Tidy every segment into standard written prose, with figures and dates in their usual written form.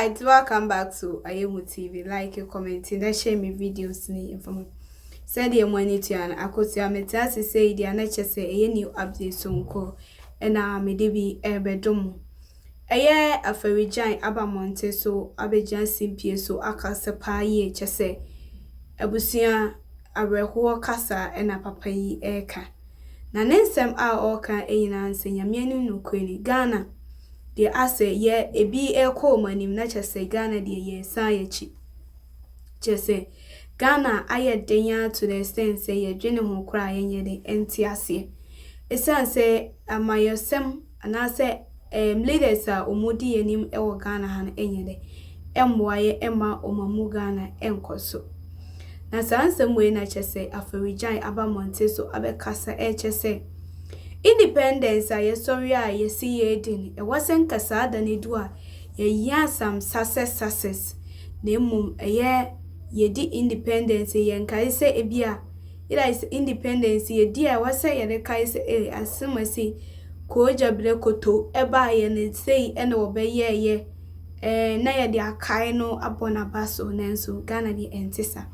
Alright, welcome back to Ayeka TV. Like, comment, and share my videos ni from. Send your money to an akosia metasi say the anache say a new update sonko and me debi bedroom. Aye Afari Gyan abamonte so abejan simpie so akasa pa ye chese abusia awerho kasa ena papa yi eka. Na nensem a oka eyina nsenya mienu nukweni Ghana. De ase ye ebi eko manim na chese Ghana de ye san yechi. Chese Ghana aye denya to the extent say ye dwene ho kra ye de enti ase. Esan say amayosem anase leaders a omodi enim ewo Ghana han enye de emboaye ema omamu Ghana enkoso. Na sansem we na chese Afari Gyan abamonte so abekasa chese independence a yesori a yesi yedin e wasen kasa da ne du a ye yasam success na mum yedi independence ye nkai se ebia ira is independence ye dia wase ye kai se asemasi ko jabre koto eba ye ne sei ene obeye ye na ye de akai no abona baso nenso Ghana di entisa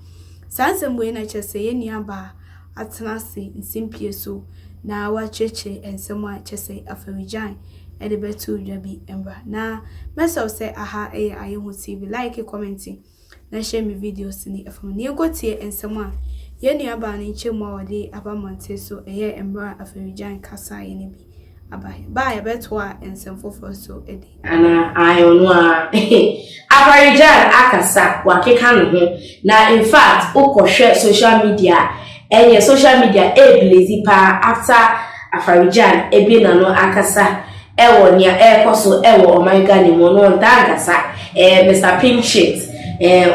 sansem we na chese ye niaba atenase nsimpie so na wacheche ensema chese Afari Gyan e de betu dwabi embra na message say aha Ayeka TV like commenting na share my videos ni efom ni gotie ensema ye nuaba na nchemu awade abamonte so embra Afari Gyan kasa ye ne bi abaye ba ye beto a ensemfo so edi ana ayonu a Afari Gyan akasa wakeka no ho na in fact ukohwe social media social media blazy pa after Afari Gyan ebi na no akasa ewo nia ekoso ewo omega ni mo no ntagasa Mr Pink Sheet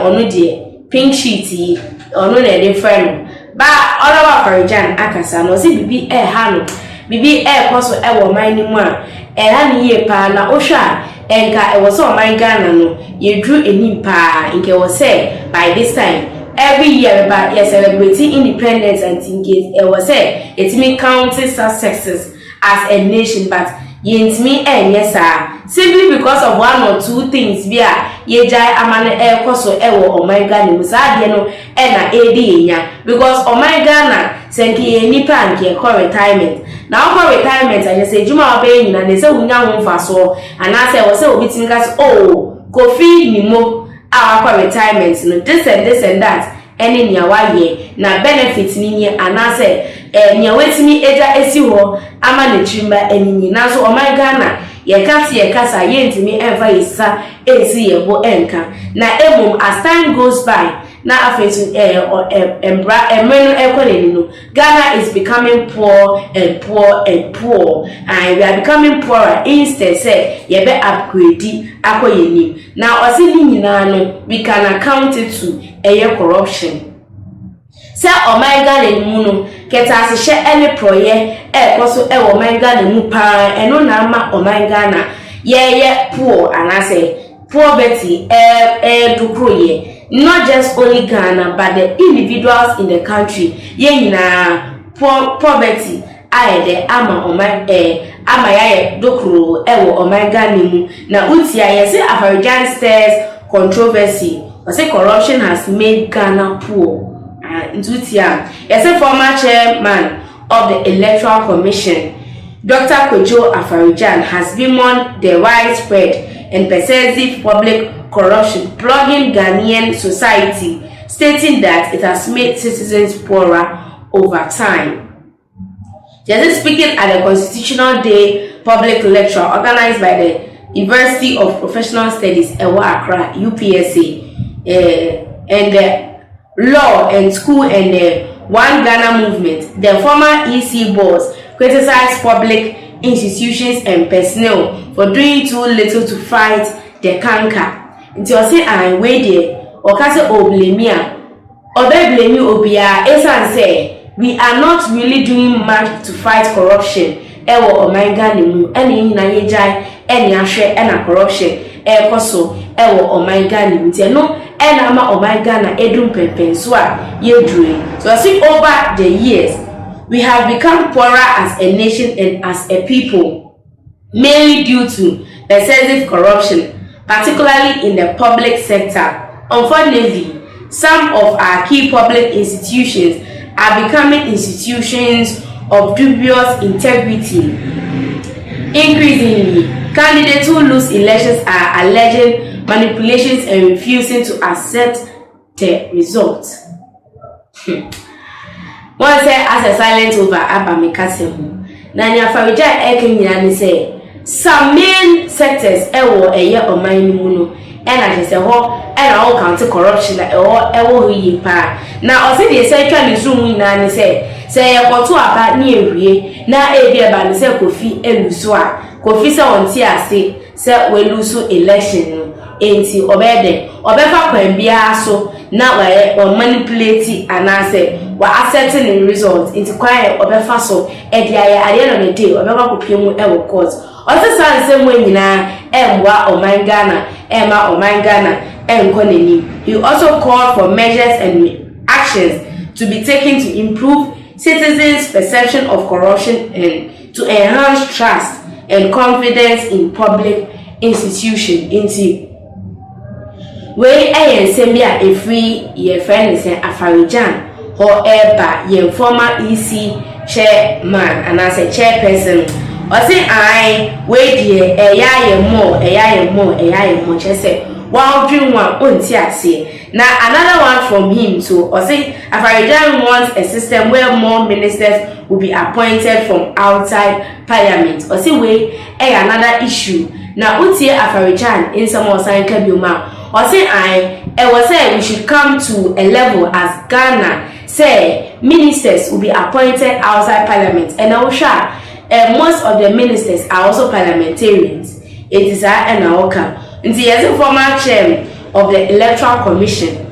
onu de Pink Sheet onu na de friend ba all Afari Gyan akasa no si bibi ha no bibi ekoso ewo man ni mu a ha ni ye pa na ohwa enka ewo so omega na no ye dru enim pa nke wo say by this time every year but yes celebrating independence and things it was said it me counting successes as a nation but yet me yes simply because of one or two things via ye jai amane koso ewo omega ni musade no na edi nya because omega na senki nipa nke retirement now for retirement and you say juma obe nyina ne se wunya ho mfaso ana say wo say obi tingas kofi ni mo our retirement no this and that any nia waye na benefit ni ni anase nia wetimi eja esi ho ama ne chimba enyi na so my Ghana ye kasa ye ntimi enfa yesa esi ye bo enka na emum as time goes by na afesu embra emenu ekoleni no Ghana is becoming poor and and we are becoming poorer instead say ye be upgrade akoyeni na osili nyina no we can account it to corruption say omega le mu no keta asehye any proye koso omega le mu pa eno na ama omega na ye poor anase poverty dukroye not just only Ghana but the individuals in the country ye na poverty aede ama ama ya dokro omega ni mu na utia ye say Afari Gyan says controversy or say corruption has made Ghana poor and utia ye say former chairman of the Electoral Commission Dr. Afari Gyan has been on the widespread and pervasive public corruption plugging Ghanaian society, stating that it has made citizens poorer over time. Just speaking at the Constitutional Day public lecture organized by the University of Professional Studies, Accra, UPSA, and the Law and School and the One Ghana movement, the former EC boss criticized public institutions and personnel for doing too little to fight the canker. Until say I wait there or case oblemia or blame you obia esan say we are not really doing much to fight corruption ewo omega ni mu eni nyina yejai eni ahwe ena corruption koso ewo omega ni nti no ena ama omega na edum pempenso a yedure so see over the years we have become poorer as a nation and as a people mainly due to excessive corruption particularly in the public sector. Unfortunately, some of our key public institutions are becoming institutions of dubious integrity. Increasingly, candidates who lose elections are alleging manipulations and refusing to accept the results. One say as a silent over Abamikasemu. Nani Afari Jan say some main sectors ewo eye oman muno and I say ho and all counter corruption ewo yi pa. Na o say the central newsroom na say yakoto aba ni ewie na e bia ba ni say Kofi eluso a Kofi say onti ase say we lose election enti obede obefa kwan bia so na wa manipulate anase wa accepting the result into kwan obefa so e dia ya at the end of the day obefa kopiemu e wo court also san same way nyina emwa oman Ghana ema oman Ghana enkonani. He also called for measures and actions to be taken to improve citizens' perception of corruption and to enhance trust and confidence in public institutions. Into we sembia a free your friend is Afari Jan however your former EC chairman and as a chairperson or say I wait ye more just say wow dream one now another one from him so or say Afari Jan wants a system where more ministers will be appointed from outside parliament or say wait another issue now utie Afari Jan in some more sign kabioma or say I was say we should come to a level as Ghana say ministers will be appointed outside parliament and I will share most of the ministers are also parliamentarians. It is N.Addo. And he is a former chairman of the Electoral Commission.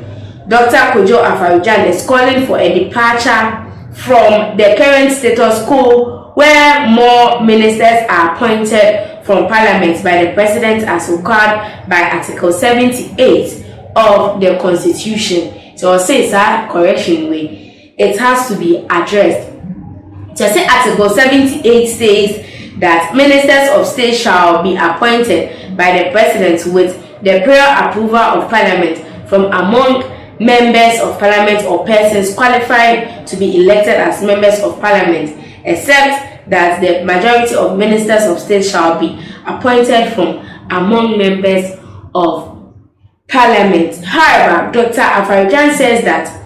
Dr. Kojo Afari is calling for a departure from the current status quo where more ministers are appointed from parliament by the president as required by Article 78 of the Constitution. So say sir, correction way. It has to be addressed. Just say Article 78 says that ministers of state shall be appointed by the president with the prior approval of parliament from among members of parliament or persons qualified to be elected as members of parliament, except that the majority of ministers of state shall be appointed from among members of parliament. However, Dr. Afari says that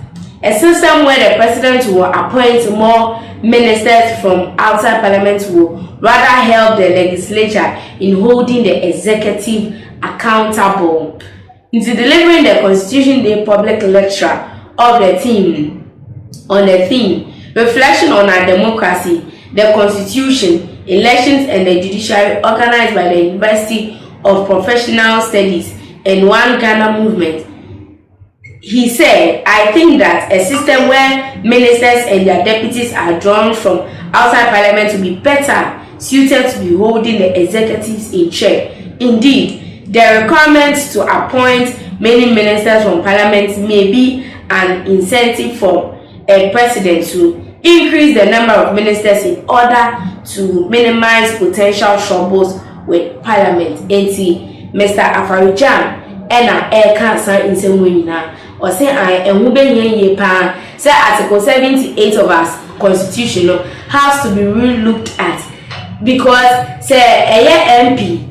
a system where the president will appoint more ministers from outside parliament will rather help the legislature in holding the executive accountable. Into delivering the Constitution Day public lecture of the theme Reflection on our Democracy, the Constitution, Elections and the Judiciary, organized by the University of Professional Studies and One Ghana Movement, he said, I think that a system where ministers and their deputies are drawn from outside parliament will be better suited to be holding the executives in check. Indeed, the requirement to appoint many ministers from parliament may be an incentive for a president to increase the number of ministers in order to minimize potential troubles with parliament. Mr. Afari Jan and Ayeka sign in some way now. Or say I am moving pa say Article 78 of our Constitution has to be re-looked at because say a MP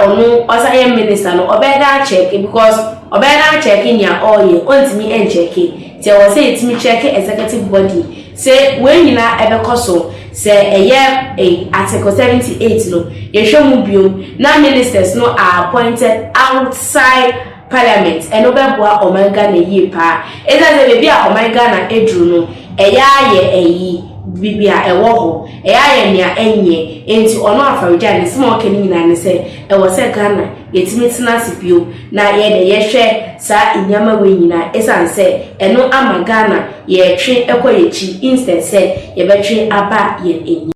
or no or say a minister no obeda check because obeda checking ya all year ontimi en check it was say it me check executive body say when you na ebekoso say a Article 78 no ye show mu bio na ministers no are appointed outside parliament and obeboa oman Ghana yi pa eza ze bebi a oman Ghana edru no eya ye bibia ewo ho eya ye nia enye enti ono Afari Jan small keni nyina ne se ewo se Ghana yetimi tina sipio na ye de ye hwe sa inyama we nyina esan se eno ama Ghana ye twe ekoyechi instead se ye betwe aba ye enye.